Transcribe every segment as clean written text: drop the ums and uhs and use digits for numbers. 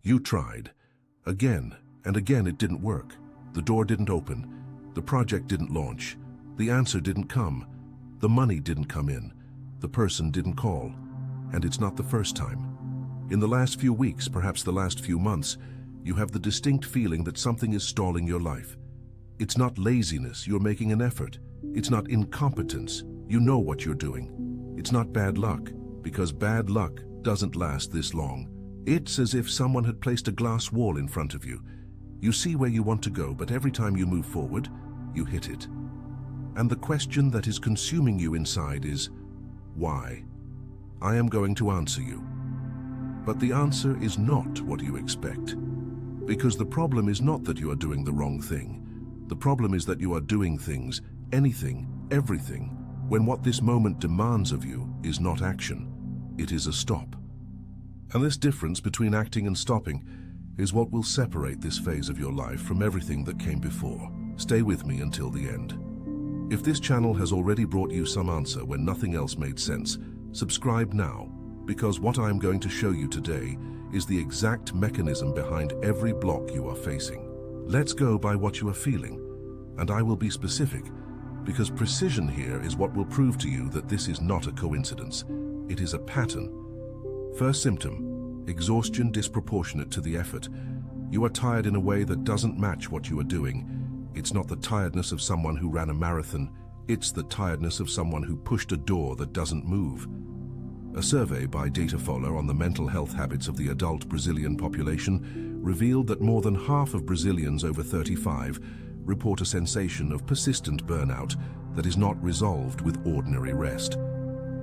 You tried. Again and again it didn't work. The door didn't open. The project didn't launch. The answer didn't come. The money didn't come in. The person didn't call. And it's not the first time. In the last few weeks, perhaps the last few months, you have the distinct feeling that something is stalling your life. It's not laziness, you're making an effort. It's not incompetence, you know what you're doing. It's not bad luck, because bad luck doesn't last this long. It's as if someone had placed a glass wall in front of you. You see where you want to go, but every time you move forward, you hit it. And the question that is consuming you inside is, why? I am going to answer you. But the answer is not what you expect. Because the problem is not that you are doing the wrong thing. The problem is that you are doing things, anything, everything, when what this moment demands of you is not action, it is a stop. And this difference between acting and stopping is what will separate this phase of your life from everything that came before. Stay with me until the end. If this channel has already brought you some answer when nothing else made sense, subscribe now, because what I am going to show you today is the exact mechanism behind every block you are facing. Let's go by what you are feeling, and I will be specific, because precision here is what will prove to you that this is not a coincidence. It is a pattern. First symptom, exhaustion disproportionate to the effort. You are tired in a way that doesn't match what you are doing. It's not the tiredness of someone who ran a marathon, it's the tiredness of someone who pushed a door that doesn't move. A survey by Datafolha on the mental health habits of the adult Brazilian population revealed that more than half of Brazilians over 35 report a sensation of persistent burnout that is not resolved with ordinary rest.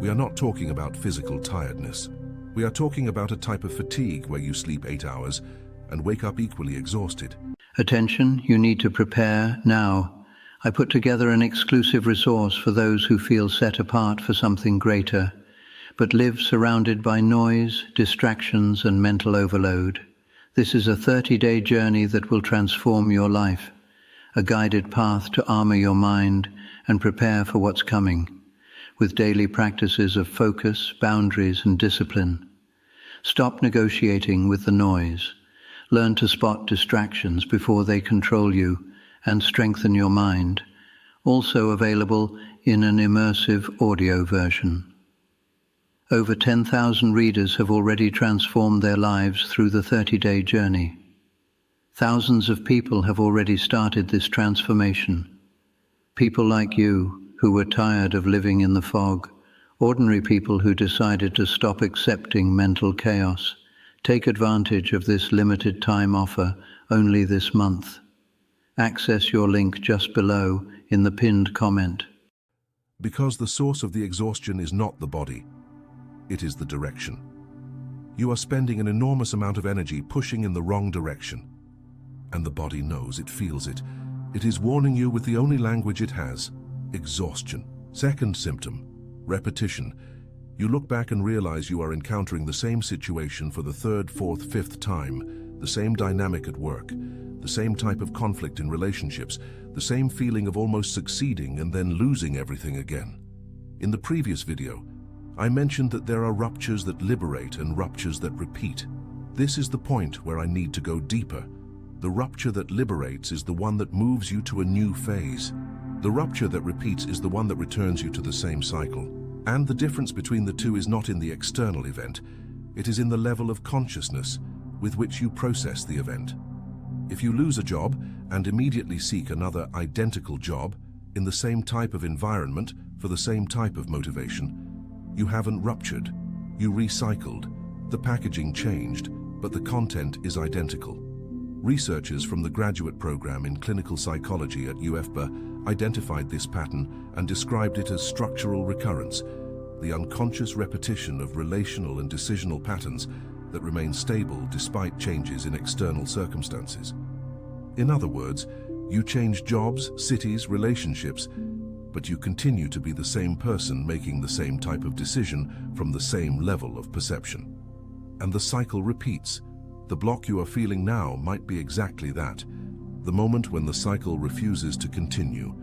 We are not talking about physical tiredness. We are talking about a type of fatigue where you sleep 8 hours and wake up equally exhausted. Attention, you need to prepare now. I put together an exclusive resource for those who feel set apart for something greater, but live surrounded by noise, distractions, and mental overload. This is a 30-day journey that will transform your life, a guided path to armor your mind and prepare for what's coming, with daily practices of focus, boundaries, and discipline. Stop negotiating with the noise. Learn to spot distractions before they control you and strengthen your mind. Also available in an immersive audio version. Over 10,000 readers have already transformed their lives through the 30-day journey. Thousands of people have already started this transformation. People like you who were tired of living in the fog, ordinary people who decided to stop accepting mental chaos. Take advantage of this limited time offer only this month. Access your link just below in the pinned comment. Because the source of the exhaustion is not the body, it is the direction. You are spending an enormous amount of energy pushing in the wrong direction. And the body knows, it feels it. It is warning you with the only language it has, exhaustion. Second symptom, repetition. You look back and realize you are encountering the same situation for the third, fourth, fifth time, the same dynamic at work, the same type of conflict in relationships, the same feeling of almost succeeding and then losing everything again. In the previous video, I mentioned that there are ruptures that liberate and ruptures that repeat. This is the point where I need to go deeper. The rupture that liberates is the one that moves you to a new phase. The rupture that repeats is the one that returns you to the same cycle. And the difference between the two is not in the external event, it is in the level of consciousness with which you process the event. If you lose a job and immediately seek another identical job in the same type of environment for the same type of motivation, you haven't ruptured, you recycled. The packaging changed, but the content is identical. Researchers from the graduate program in clinical psychology at UFBA identified this pattern and described it as structural recurrence, the unconscious repetition of relational and decisional patterns that remain stable despite changes in external circumstances. In other words, you change jobs, cities, relationships, but you continue to be the same person making the same type of decision from the same level of perception. And the cycle repeats. The block you are feeling now might be exactly that, the moment when the cycle refuses to continue,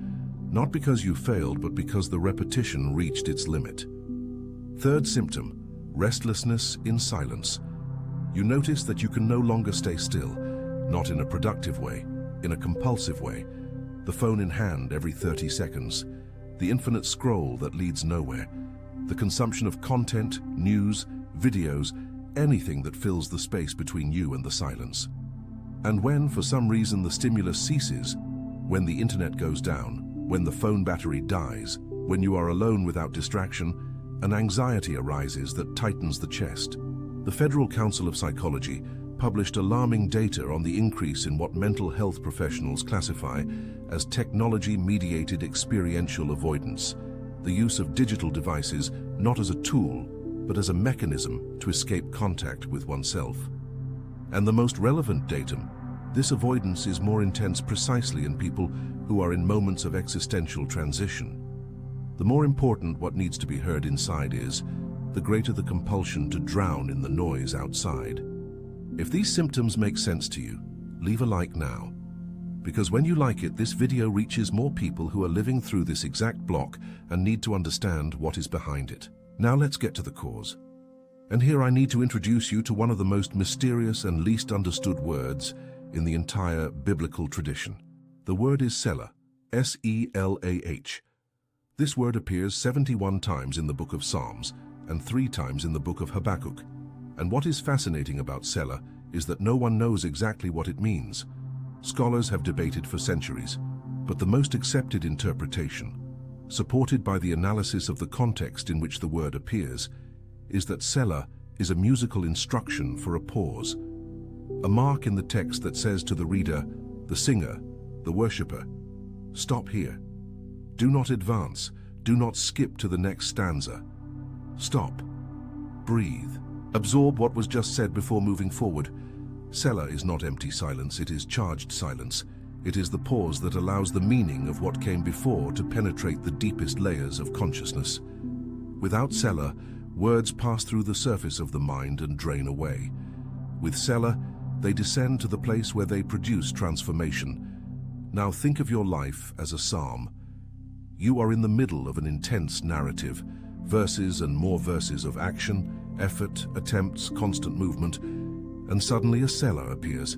not because you failed, but because the repetition reached its limit. Third symptom, restlessness in silence. You notice that you can no longer stay still, not in a productive way, in a compulsive way. The phone in hand every 30 seconds, the infinite scroll that leads nowhere, the consumption of content, news, videos, anything that fills the space between you and the silence. And when, for some reason, the stimulus ceases, when the internet goes down, when the phone battery dies, when you are alone without distraction, an anxiety arises that tightens the chest. The Federal Council of Psychology published alarming data on the increase in what mental health professionals classify as technology-mediated experiential avoidance, the use of digital devices not as a tool, but as a mechanism to escape contact with oneself. And the most relevant datum, this avoidance is more intense precisely in people who are in moments of existential transition. The more important what needs to be heard inside is, the greater the compulsion to drown in the noise outside. If these symptoms make sense to you, leave a like now. Because when you like it, this video reaches more people who are living through this exact block and need to understand what is behind it. Now let's get to the cause. And here I need to introduce you to one of the most mysterious and least understood words in the entire biblical tradition. The word is Selah, S-E-L-A-H. This word appears 71 times in the book of Psalms and 3 times in the book of Habakkuk. And what is fascinating about Selah is that no one knows exactly what it means. Scholars have debated for centuries, but the most accepted interpretation, supported by the analysis of the context in which the word appears, is that Selah is a musical instruction for a pause, a mark in the text that says to the reader, the singer, the worshipper, stop here. Do not advance, do not skip to the next stanza. Stop, breathe, absorb what was just said before moving forward. Selah is not empty silence, it is charged silence. It is the pause that allows the meaning of what came before to penetrate the deepest layers of consciousness. Without Selah, words pass through the surface of the mind and drain away. With Selah, they descend to the place where they produce transformation. Now think of your life as a psalm. You are in the middle of an intense narrative, verses and more verses of action, effort, attempts, constant movement, and suddenly a Selah appears,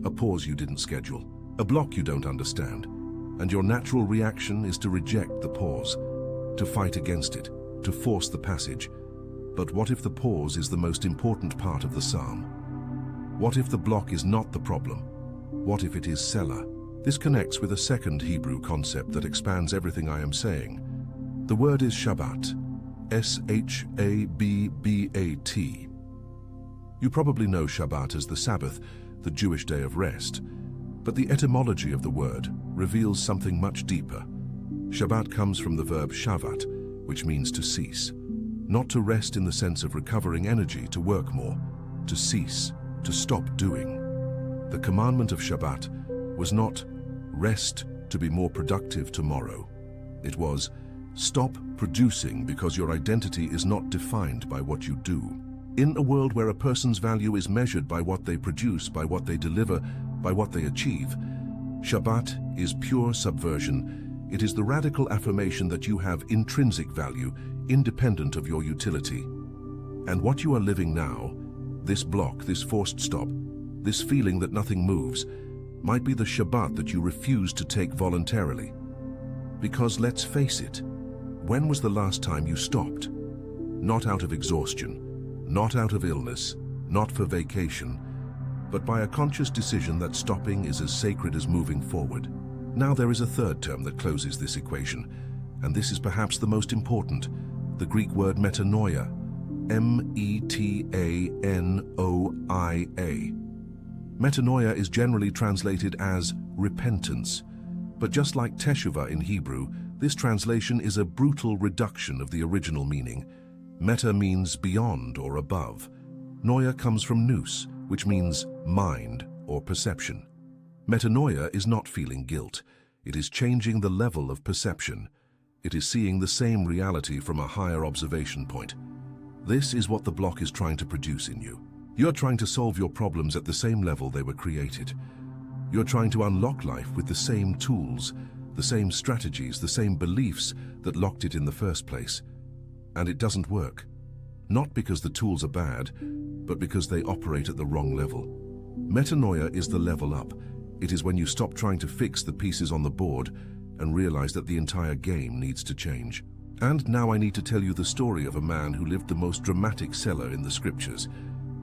a pause you didn't schedule, a block you don't understand, and your natural reaction is to reject the pause, to fight against it, to force the passage. But what if the pause is the most important part of the psalm? What if the block is not the problem? What if it is Selah? This connects with a second Hebrew concept that expands everything I am saying. The word is Shabbat, S-H-A-B-B-A-T. You probably know Shabbat as the Sabbath, the Jewish day of rest. But the etymology of the word reveals something much deeper. Shabbat comes from the verb shavat, which means to cease. Not to rest in the sense of recovering energy to work more, to cease, to stop doing. The commandment of Shabbat was not rest to be more productive tomorrow. It was stop producing because your identity is not defined by what you do. In a world where a person's value is measured by what they produce, by what they deliver, by what they achieve, Shabbat is pure subversion. It is the radical affirmation that you have intrinsic value, independent of your utility. And what you are living now, this block, this forced stop, this feeling that nothing moves, might be the Shabbat that you refuse to take voluntarily. Because let's face it, when was the last time you stopped? Not out of exhaustion, not out of illness, not for vacation, but by a conscious decision that stopping is as sacred as moving forward. Now there is a third term that closes this equation, and this is perhaps the most important, the Greek word metanoia, M-E-T-A-N-O-I-A. Metanoia is generally translated as repentance, but just like teshuvah in Hebrew, this translation is a brutal reduction of the original meaning. Meta means beyond or above. Noia comes from nous, which means mind or perception. Metanoia is not feeling guilt. It is changing the level of perception. It is seeing the same reality from a higher observation point. This is what the block is trying to produce in you. You're trying to solve your problems at the same level they were created. You're trying to unlock life with the same tools, the same strategies, the same beliefs that locked it in the first place. And it doesn't work. Not because the tools are bad, but because they operate at the wrong level. Metanoia is the level up. It is when you stop trying to fix the pieces on the board and realize that the entire game needs to change. And now I need to tell you the story of a man who lived the most dramatic seller in the scriptures.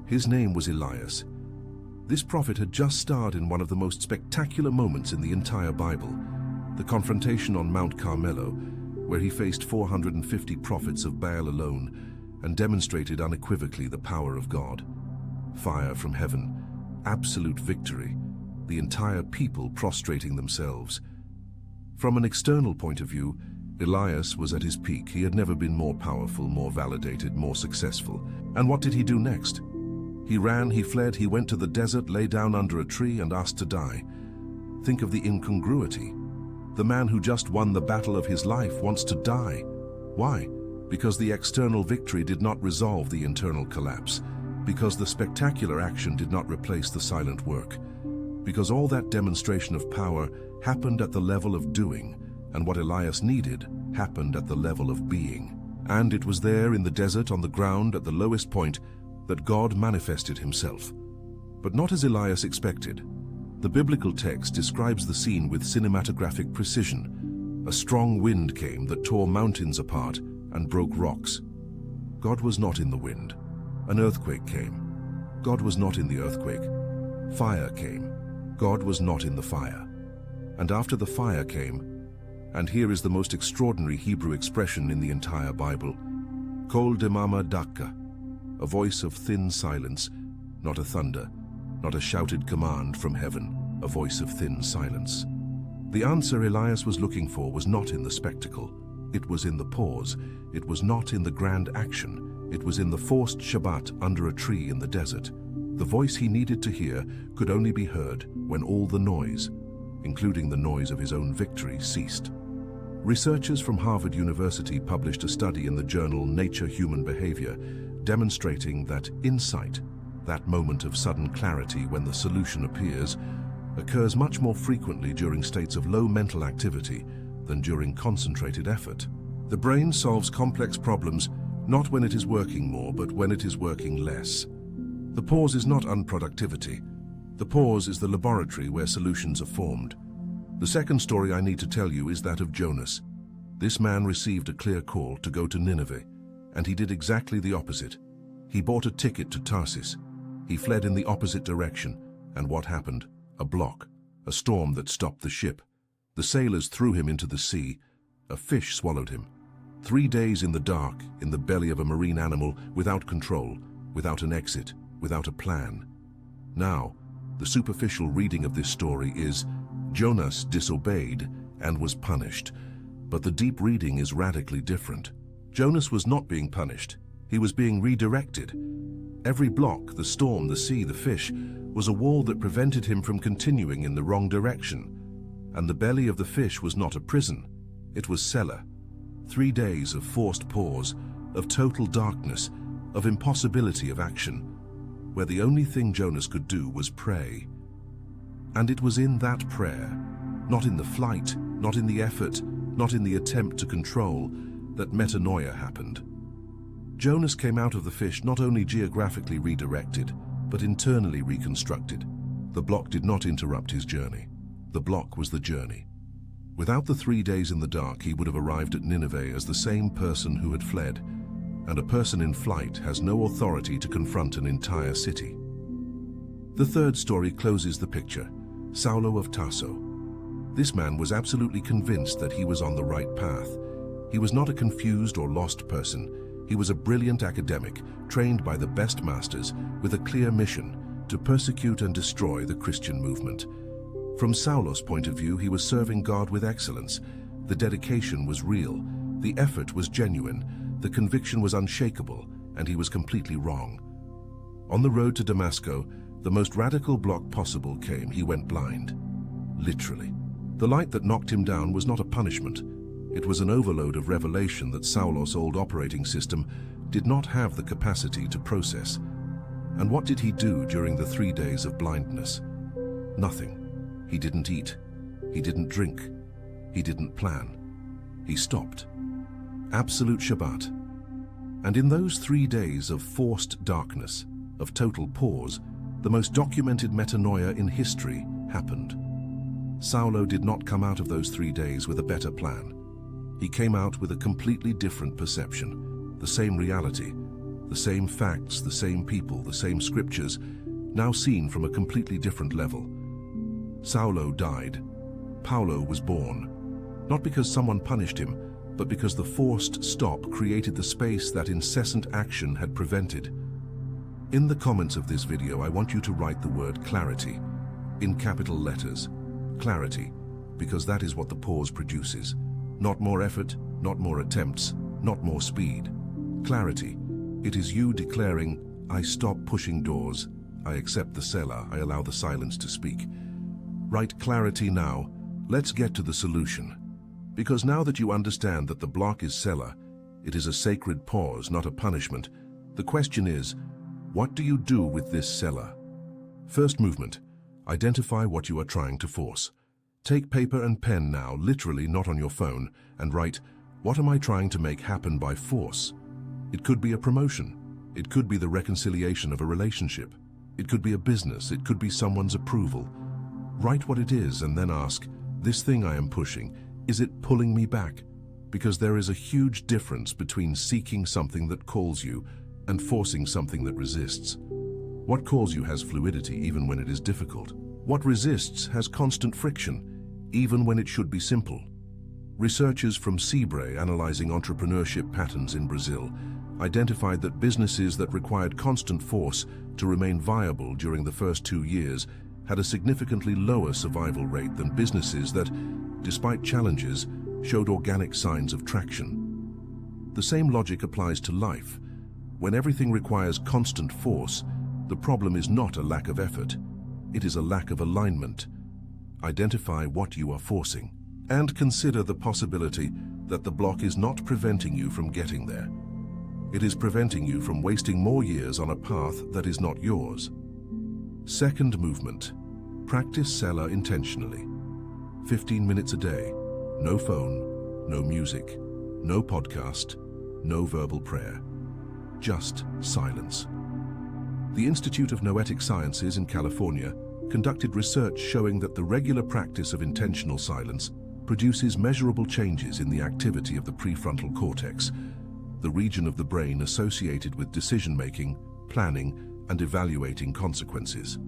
His name was Elias. This prophet had just starred in one of the most spectacular moments in the entire Bible, the confrontation on Mount Carmelo, where he faced 450 prophets of Baal alone and demonstrated unequivocally the power of God. Fire from heaven, absolute victory, the entire people prostrating themselves. From an external point of view, Elias was at his peak. He had never been more powerful, more validated, more successful. And what did he do next? He ran, he fled, he went to the desert, lay down under a tree and asked to die. Think of the incongruity. The man who just won the battle of his life wants to die. Why? Because the external victory did not resolve the internal collapse. Because the spectacular action did not replace the silent work. Because all that demonstration of power happened at the level of doing, and what Elias needed happened at the level of being. And it was there in the desert, on the ground, at the lowest point, that God manifested himself. But not as Elias expected. The biblical text describes the scene with cinematographic precision. A strong wind came that tore mountains apart and broke rocks. God was not in the wind. An earthquake came. God was not in the earthquake. Fire came. God was not in the fire. And after the fire came, and here is the most extraordinary Hebrew expression in the entire Bible, Kol demama dakka, a voice of thin silence, not a thunder, not a shouted command from heaven, a voice of thin silence. The answer Elias was looking for was not in the spectacle. It was in the pause. It was not in the grand action. It was in the forced Shabbat under a tree in the desert. The voice he needed to hear could only be heard when all the noise, including the noise of his own victory, ceased. Researchers from Harvard University published a study in the journal Nature Human Behavior, demonstrating that insight, that moment of sudden clarity when the solution appears, occurs much more frequently during states of low mental activity than during concentrated effort. The brain solves complex problems not when it is working more, but when it is working less. The pause is not unproductivity. The pause is the laboratory where solutions are formed. The second story I need to tell you is that of Jonas. This man received a clear call to go to Nineveh, and he did exactly the opposite. He bought a ticket to Tarsus. He fled in the opposite direction, and what happened? A block, a storm that stopped the ship. The sailors threw him into the sea. A fish swallowed him. 3 days in the dark, in the belly of a marine animal, without control, without an exit, without a plan. Now, the superficial reading of this story is, Jonas disobeyed and was punished. But the deep reading is radically different. Jonas was not being punished. He was being redirected. Every block, the storm, the sea, the fish, was a wall that prevented him from continuing in the wrong direction. And the belly of the fish was not a prison. It was cellar. 3 days of forced pause, of total darkness, of impossibility of action, where the only thing Jonas could do was pray. And it was in that prayer, not in the flight, not in the effort, not in the attempt to control, that metanoia happened. Jonas came out of the fish not only geographically redirected, but internally reconstructed. The block did not interrupt his journey. The block was the journey. Without the 3 days in the dark, he would have arrived at Nineveh as the same person who had fled, and a person in flight has no authority to confront an entire city. The third story closes the picture, Saulo of Tarso. This man was absolutely convinced that he was on the right path. He was not a confused or lost person. He was a brilliant academic, trained by the best masters, with a clear mission to persecute and destroy the Christian movement. From Saulos' point of view, he was serving God with excellence. The dedication was real, the effort was genuine, the conviction was unshakable, and he was completely wrong. On the road to Damascus, the most radical block possible came. He went blind. Literally. The light that knocked him down was not a punishment. It was an overload of revelation that Saulos' old operating system did not have the capacity to process. And what did he do during the 3 days of blindness? Nothing. He didn't eat. He didn't drink. He didn't plan. He stopped. Absolute Shabbat. And in those 3 days of forced darkness, of total pause, the most documented metanoia in history happened. Saulo did not come out of those 3 days with a better plan. He came out with a completely different perception, the same reality, the same facts, the same people, the same scriptures, now seen from a completely different level. Saulo died. Paulo was born, not because someone punished him, but because the forced stop created the space that incessant action had prevented. In the comments of this video, I want you to write the word clarity in capital letters. Clarity, because that is what the pause produces. Not more effort, not more attempts, not more speed. Clarity. It is you declaring, I stop pushing doors, I accept the cellar, I allow the silence to speak. Write clarity now. Let's get to the solution. Because now that you understand that the block is cellar, it is a sacred pause, not a punishment, the question is, what do you do with this cellar? First movement. Identify what you are trying to force. Take paper and pen now, literally not on your phone, and write, what am I trying to make happen by force? It could be a promotion. It could be the reconciliation of a relationship. It could be a business. It could be someone's approval. Write what it is and then ask, this thing I am pushing, is it pulling me back? Because there is a huge difference between seeking something that calls you and forcing something that resists. What calls you has fluidity even when it is difficult. What resists has constant friction, even when it should be simple. Researchers from Sebrae analyzing entrepreneurship patterns in Brazil identified that businesses that required constant force to remain viable during the first 2 years had a significantly lower survival rate than businesses that, despite challenges, showed organic signs of traction. The same logic applies to life. When everything requires constant force, the problem is not a lack of effort. It is a lack of alignment. Identify what you are forcing, and consider the possibility that the block is not preventing you from getting there. It is preventing you from wasting more years on a path that is not yours. Second movement. Practice cellar intentionally. 15 minutes a day. No phone, no music, no podcast, no verbal prayer. Just silence. The Institute of Noetic Sciences in California conducted research showing that the regular practice of intentional silence produces measurable changes in the activity of the prefrontal cortex, the region of the brain associated with decision-making, planning, and evaluating consequences.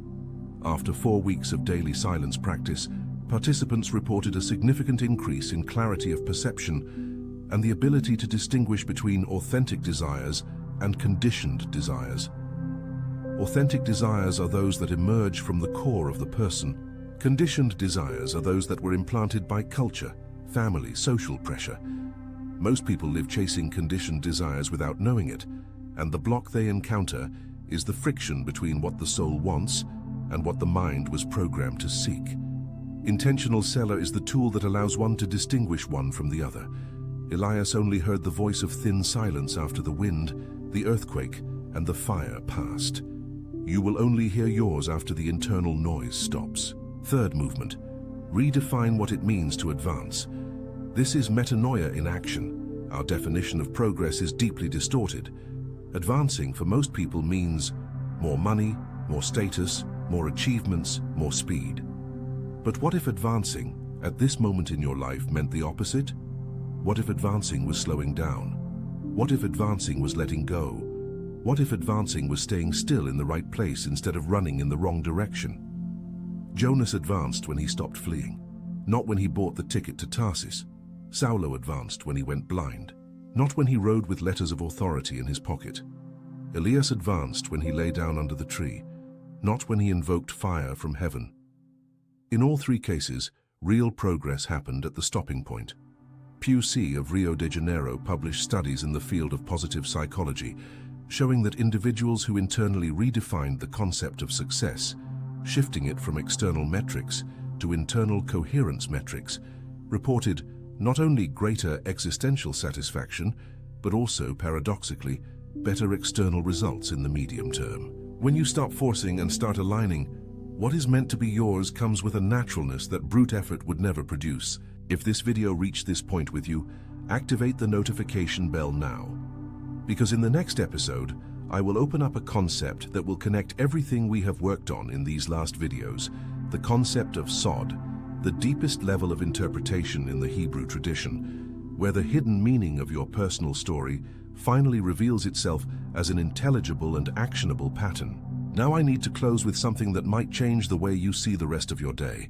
After 4 weeks of daily silence practice, participants reported a significant increase in clarity of perception and the ability to distinguish between authentic desires and conditioned desires. Authentic desires are those that emerge from the core of the person. Conditioned desires are those that were implanted by culture, family, social pressure. Most people live chasing conditioned desires without knowing it, and the block they encounter is the friction between what the soul wants and what the mind was programmed to seek. Intentional cellar is the tool that allows one to distinguish one from the other. Elias only heard the voice of thin silence after the wind, the earthquake, and the fire passed. You will only hear yours after the internal noise stops. Third movement. Redefine what it means to advance. This is metanoia in action. Our definition of progress is deeply distorted. Advancing for most people means more money, more status, more achievements, more speed. But what if advancing, at this moment in your life, meant the opposite? What if advancing was slowing down? What if advancing was letting go? What if advancing was staying still in the right place instead of running in the wrong direction? Jonas advanced when he stopped fleeing, not when he bought the ticket to Tarsus. Saulo advanced when he went blind, not when he rode with letters of authority in his pocket. Elias advanced when he lay down under the tree, not when he invoked fire from heaven. In all 3 cases, real progress happened at the stopping point. Pew C of Rio de Janeiro published studies in the field of positive psychology showing that individuals who internally redefined the concept of success, shifting it from external metrics to internal coherence metrics, reported not only greater existential satisfaction, but also, paradoxically, better external results in the medium term. When you stop forcing and start aligning, what is meant to be yours comes with a naturalness that brute effort would never produce. If this video reached this point with you, activate the notification bell now. Because in the next episode, I will open up a concept that will connect everything we have worked on in these last videos, the concept of Sod, the deepest level of interpretation in the Hebrew tradition, where the hidden meaning of your personal story finally reveals itself as an intelligible and actionable pattern. Now I need to close with something that might change the way you see the rest of your day.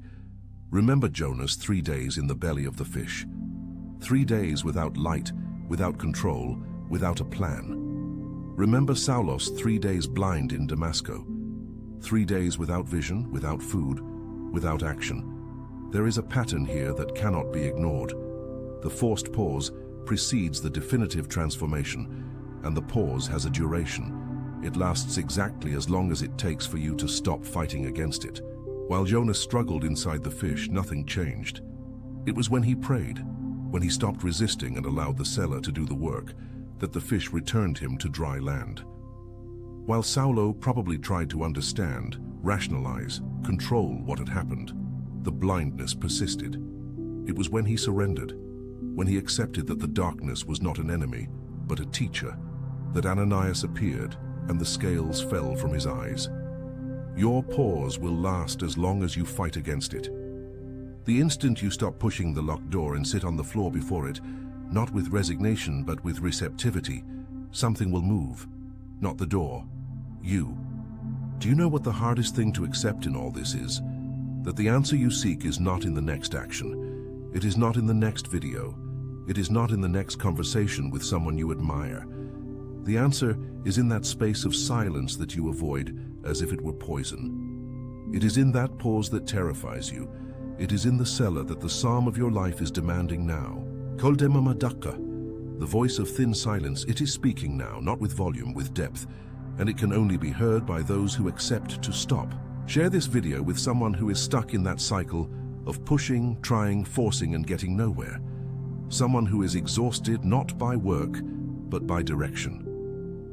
Remember Jonah's 3 days in the belly of the fish. 3 days without light, without control, without a plan. Remember Saulos 3 days blind in Damascus. 3 days without vision, without food, without action. There is a pattern here that cannot be ignored. The forced pause precedes the definitive transformation, and the pause has a duration. It lasts exactly as long as it takes for you to stop fighting against it. While Jonah struggled inside the fish, nothing changed. It was when he prayed, when he stopped resisting and allowed the seller to do the work, that the fish returned him to dry land. While Saulo probably tried to understand, rationalize, control what had happened, the blindness persisted. It was when he surrendered, when he accepted that the darkness was not an enemy, but a teacher, that Ananias appeared and the scales fell from his eyes. Your pause will last as long as you fight against it. The instant you stop pushing the locked door and sit on the floor before it, not with resignation but with receptivity, something will move. Not the door, you. Do you know what the hardest thing to accept in all this is? That the answer you seek is not in the next action. It is not in the next video. It is not in the next conversation with someone you admire. The answer is in that space of silence that you avoid as if it were poison. It is in that pause that terrifies you. It is in the cellar that the psalm of your life is demanding now. Kol demama dakka, the voice of thin silence, it is speaking now, not with volume, with depth, and it can only be heard by those who accept to stop. Share this video with someone who is stuck in that cycle of pushing, trying, forcing, and getting nowhere. Someone who is exhausted not by work, but by direction.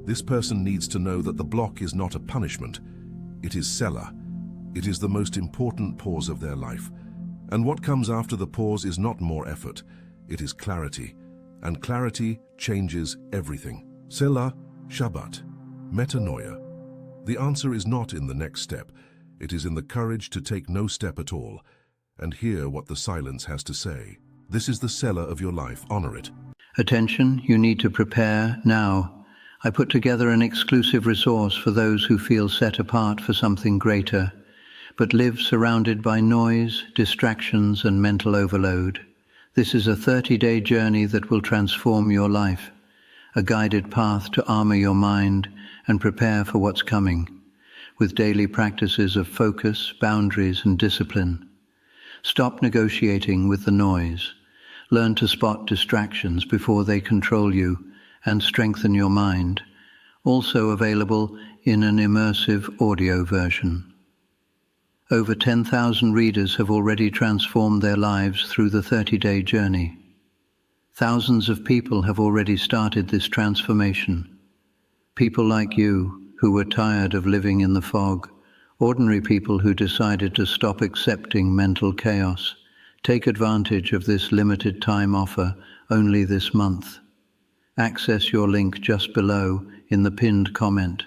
This person needs to know that the block is not a punishment. It is Selah. It is the most important pause of their life. And what comes after the pause is not more effort. It is clarity. And clarity changes everything. Selah, Shabbat, metanoia. The answer is not in the next step. It is in the courage to take no step at all and hear what the silence has to say. This is the Selah of your life. Honor it. Attention, you need to prepare now. I put together an exclusive resource for those who feel set apart for something greater, but live surrounded by noise, distractions, and mental overload. This is a 30-day journey that will transform your life, a guided path to armor your mind and prepare for what's coming, with daily practices of focus, boundaries, and discipline. Stop negotiating with the noise. Learn to spot distractions before they control you and strengthen your mind. Also available in an immersive audio version. Over 10,000 readers have already transformed their lives through the 30-day journey. Thousands of people have already started this transformation. People like you who were tired of living in the fog, ordinary people who decided to stop accepting mental chaos. Take advantage of this limited time offer only this month. Access your link just below in the pinned comment.